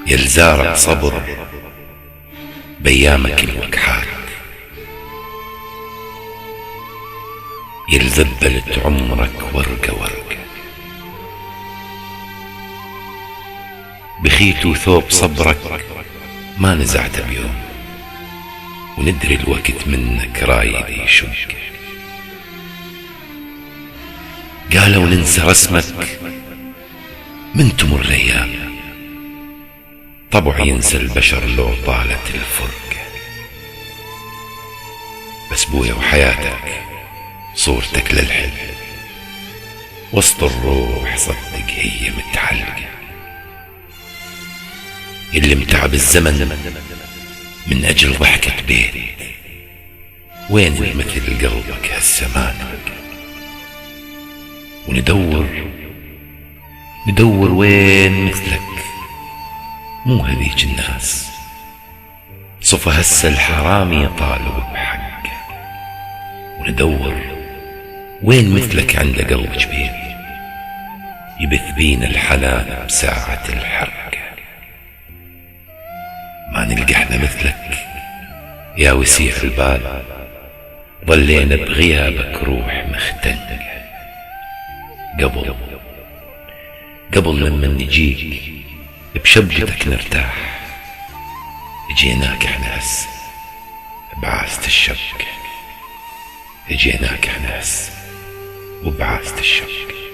يلزارك صبر بأيامك الوكحات، يلذبلت عمرك ورقة ورقة، بخيت وثوب صبرك ما نزعت بيوم، وندري الوقت منك رايد يشق. قالوا ننسى رسمك من تمر الأيام، طبع ينسى البشر لو طالت الفرقة. بس بويا وحياتك صورتك للحلم، وسط الروح صدق هي متعلقة. اللي متعب الزمن من أجل ضحكة بيت، وين مثل قلبك هالزمان؟ وندور وين مثلك، مو هذيك الناس صفى هسه الحرامي يطالب بحقه. وندور وين مثلك عنده قلب جبين، يبث بينا الحنان بساعة الحرقة. ما نلقى احنا مثلك يا وسيع البال، ظلينا بغيابك روح مختنقة. قبل لما نجيك بشبكتك نرتاح، جيناك احنا هسه بعاسة الشبكة، جيناك احنا هسه وبعاسة الشبكة.